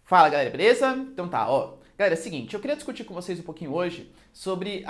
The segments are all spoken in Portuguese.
Fala galera, beleza? Então tá, ó. Galera, é o seguinte, eu queria discutir com vocês um pouquinho hoje sobre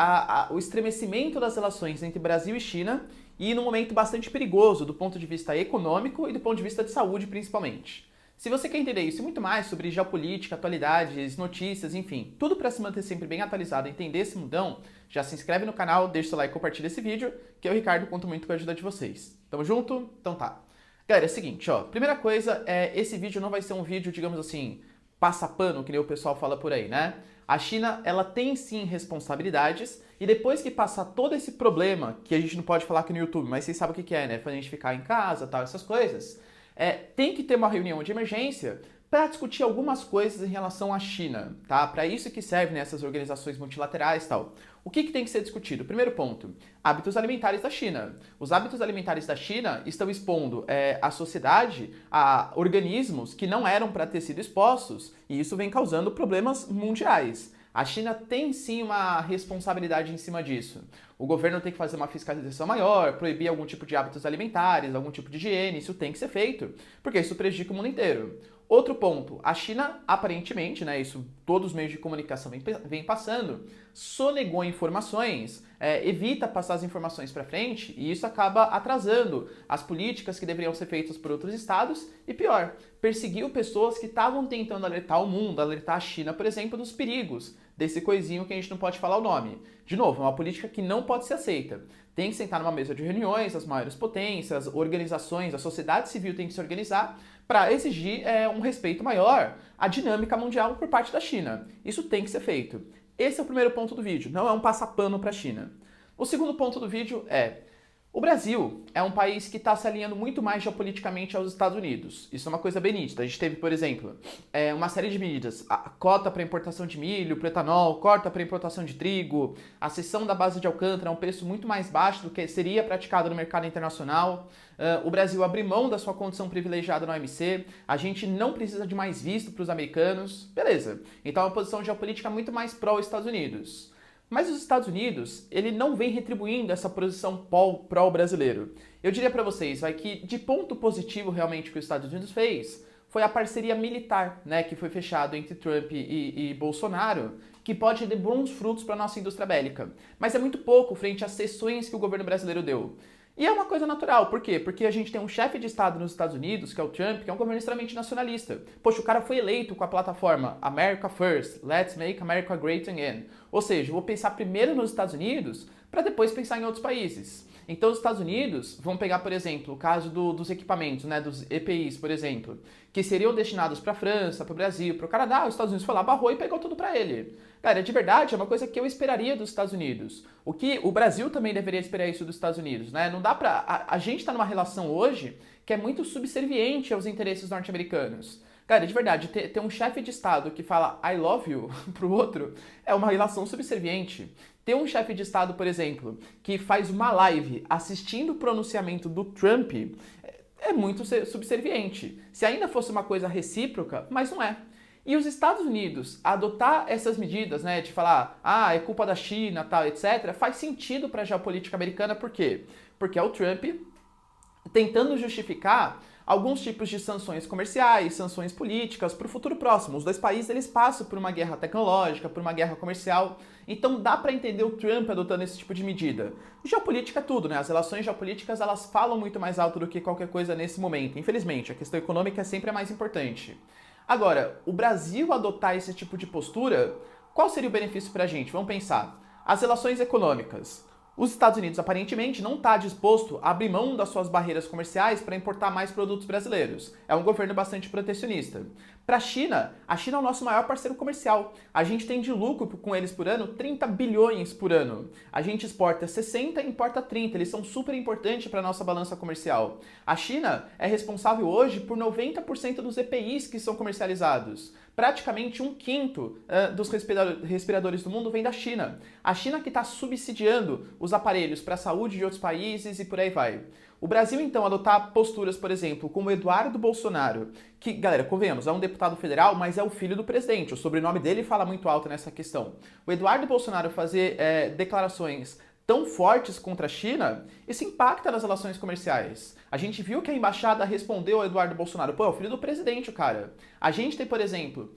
o estremecimento das relações entre Brasil e China e num momento bastante perigoso do ponto de vista econômico e do ponto de vista de saúde principalmente. Se você quer entender isso e muito mais sobre geopolítica, atualidades, notícias, enfim, tudo para se manter sempre bem atualizado e entender esse mundão, já se inscreve no canal, deixa o seu like e compartilha esse vídeo, que eu, Ricardo, conto muito com a ajuda de vocês. Tamo junto? Então tá. Galera, é o seguinte, ó, primeira coisa esse vídeo não vai ser um vídeo, digamos assim, passa pano, que nem o pessoal fala por aí, né? A China, ela tem sim responsabilidades e depois que passar todo esse problema, que a gente não pode falar aqui no YouTube, mas vocês sabem o que é, né? Pra gente ficar em casa, tal, essas coisas, tem que ter uma reunião de emergência para discutir algumas coisas em relação à China, tá? Para isso que servem essas organizações multilaterais e tal. O que tem que ser discutido? Primeiro ponto, hábitos alimentares da China. Os hábitos alimentares da China estão expondo a sociedade a organismos que não eram para ter sido expostos e isso vem causando problemas mundiais. A China tem sim uma responsabilidade em cima disso. O governo tem que fazer uma fiscalização maior, proibir algum tipo de hábitos alimentares, algum tipo de higiene, isso tem que ser feito, porque isso prejudica o mundo inteiro. Outro ponto, a China, aparentemente, né, isso todos os meios de comunicação vem passando, sonegou informações, evita passar as informações para frente e isso acaba atrasando as políticas que deveriam ser feitas por outros estados e pior, perseguiu pessoas que estavam tentando alertar o mundo, alertar a China, por exemplo, dos perigos desse coisinho que a gente não pode falar o nome. De novo, é uma política que não pode ser aceita. Tem que sentar numa mesa de reuniões, as maiores potências, organizações, a sociedade civil tem que se organizar para exigir um respeito maior à dinâmica mundial por parte da China. Isso tem que ser feito. Esse é o primeiro ponto do vídeo, não é um passapano para a China. O segundo ponto do vídeo o Brasil é um país que está se alinhando muito mais geopoliticamente aos Estados Unidos. Isso é uma coisa bem nítida. A gente teve, por exemplo, uma série de medidas. A cota para importação de milho, para etanol, cota para importação de trigo, a cessão da base de Alcântara a um preço muito mais baixo do que seria praticado no mercado internacional. O Brasil abriu mão da sua condição privilegiada no OMC. A gente não precisa de mais visto para os americanos. Beleza. Então é uma posição geopolítica muito mais pró-Estados Unidos. Mas os Estados Unidos, ele não vem retribuindo essa posição pró-brasileiro. Eu diria para vocês, que de ponto positivo realmente que os Estados Unidos fez foi a parceria militar, né, que foi fechado entre Trump e Bolsonaro, que pode ter bons frutos para a nossa indústria bélica. Mas é muito pouco frente às cessões que o governo brasileiro deu. E é uma coisa natural, por quê? Porque a gente tem um chefe de Estado nos Estados Unidos, que é o Trump, que é um governo extremamente nacionalista. Poxa, o cara foi eleito com a plataforma America First, Let's Make America Great Again. Ou seja, eu vou pensar primeiro nos Estados Unidos para depois pensar em outros países. Então os Estados Unidos vão pegar, por exemplo, o caso dos equipamentos, né, dos EPIs, por exemplo, que seriam destinados para a França, para o Brasil, para o Canadá, os Estados Unidos foi lá, barrou e pegou tudo para ele. Cara, de verdade, é uma coisa que eu esperaria dos Estados Unidos. O que o Brasil também deveria esperar isso dos Estados Unidos, né? Não dá pra... A gente tá numa relação hoje que é muito subserviente aos interesses norte-americanos. Cara, de verdade, ter um chefe de Estado que fala I love you pro outro é uma relação subserviente. Ter um chefe de Estado, por exemplo, que faz uma live assistindo o pronunciamento do Trump é muito subserviente. Se ainda fosse uma coisa recíproca, mas não é. E os Estados Unidos adotar essas medidas, né, de falar, é culpa da China, tal, etc., faz sentido para a geopolítica americana, por quê? Porque é o Trump tentando justificar alguns tipos de sanções comerciais, sanções políticas para o futuro próximo. Os dois países eles passam por uma guerra tecnológica, por uma guerra comercial, então dá para entender o Trump adotando esse tipo de medida. Geopolítica é tudo, né? As relações geopolíticas elas falam muito mais alto do que qualquer coisa nesse momento. Infelizmente, a questão econômica é sempre a mais importante. Agora, o Brasil adotar esse tipo de postura, qual seria o benefício para a gente? Vamos pensar. As relações econômicas. Os Estados Unidos aparentemente não está disposto a abrir mão das suas barreiras comerciais para importar mais produtos brasileiros. É um governo bastante protecionista. Para a China é o nosso maior parceiro comercial. A gente tem de lucro com eles por ano 30 bilhões por ano. A gente exporta 60 e importa 30. Eles são super importantes para a nossa balança comercial. A China é responsável hoje por 90% dos EPIs que são comercializados. Praticamente um quinto dos respiradores do mundo vem da China. A China que está subsidiando os aparelhos para a saúde de outros países e por aí vai. O Brasil, então, adotar posturas, por exemplo, como Eduardo Bolsonaro, que, galera, convenhamos, é um deputado federal, mas é o filho do presidente. O sobrenome dele fala muito alto nessa questão. O Eduardo Bolsonaro fazer declarações tão fortes contra a China, isso impacta nas relações comerciais. A gente viu que a embaixada respondeu ao Eduardo Bolsonaro, pô, é o filho do presidente, o cara. A gente tem, por exemplo,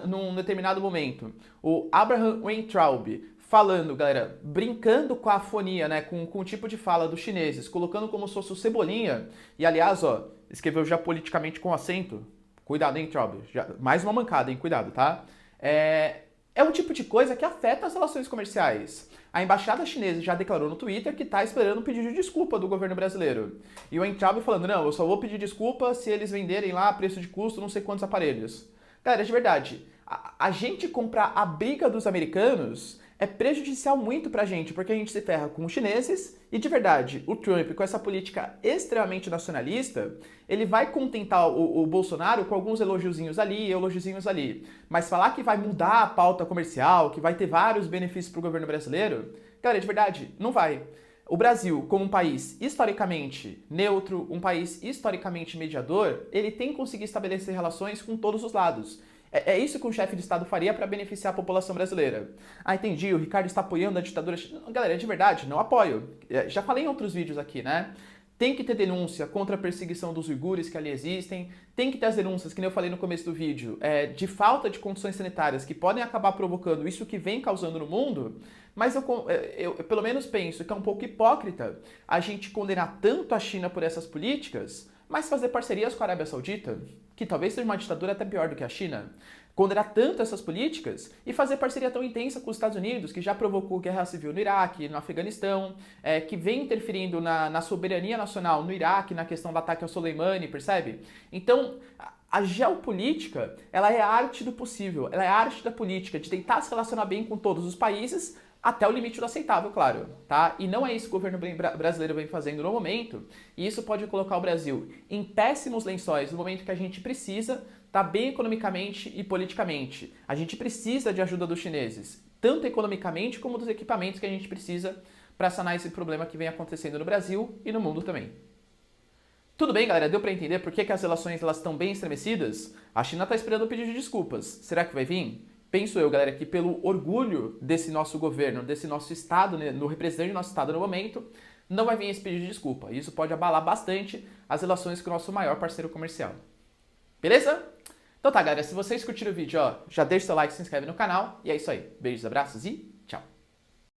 num determinado momento, o Abraham Weintraub falando, galera, brincando com a afonia, né, com o tipo de fala dos chineses, colocando como se fosse o Cebolinha, e aliás, ó, escreveu já politicamente com acento, cuidado, hein, Traub, mais uma mancada, hein, cuidado, tá? É um tipo de coisa que afeta as relações comerciais. A embaixada chinesa já declarou no Twitter que está esperando um pedido de desculpa do governo brasileiro. E o Weintraub falando, não, eu só vou pedir desculpa se eles venderem lá a preço de custo não sei quantos aparelhos. Galera, de verdade, a gente comprar a briga dos americanos é prejudicial muito pra gente, porque a gente se ferra com os chineses e, de verdade, o Trump, com essa política extremamente nacionalista, ele vai contentar o Bolsonaro com alguns elogiozinhos ali, elogiozinhos ali. Mas falar que vai mudar a pauta comercial, que vai ter vários benefícios pro governo brasileiro, cara, de verdade, não vai. O Brasil, como um país historicamente neutro, um país historicamente mediador, ele tem que conseguir estabelecer relações com todos os lados. É isso que um chefe de Estado faria para beneficiar a população brasileira. Ah, entendi, o Ricardo está apoiando a ditadura. Galera, de verdade, não apoio. Já falei em outros vídeos aqui, né? Tem que ter denúncia contra a perseguição dos uigures que ali existem, tem que ter as denúncias, que nem eu falei no começo do vídeo, de falta de condições sanitárias que podem acabar provocando isso que vem causando no mundo, mas eu pelo menos penso que é um pouco hipócrita a gente condenar tanto a China por essas políticas, mas fazer parcerias com a Arábia Saudita, que talvez seja uma ditadura até pior do que a China, condenar tanto essas políticas e fazer parceria tão intensa com os Estados Unidos, que já provocou guerra civil no Iraque, no Afeganistão, que vem interferindo na soberania nacional no Iraque, na questão do ataque ao Soleimani, percebe? Então, a geopolítica, ela é a arte do possível, ela é a arte da política, de tentar se relacionar bem com todos os países, até o limite do aceitável, claro, tá? E não é isso que o governo brasileiro vem fazendo no momento, e isso pode colocar o Brasil em péssimos lençóis no momento que a gente precisa tá bem economicamente e politicamente. A gente precisa de ajuda dos chineses, tanto economicamente como dos equipamentos que a gente precisa para sanar esse problema que vem acontecendo no Brasil e no mundo também. Tudo bem, galera? Deu para entender por que as relações estão bem estremecidas? A China está esperando um pedido de desculpas. Será que vai vir? Penso eu, galera, que pelo orgulho desse nosso governo, desse nosso Estado, né, no representante do nosso Estado no momento, não vai vir esse pedido de desculpa. Isso pode abalar bastante as relações com o nosso maior parceiro comercial. Beleza? Então tá, galera, se vocês curtiram o vídeo, ó, já deixa o seu like, se inscreve no canal. E é isso aí. Beijos, abraços e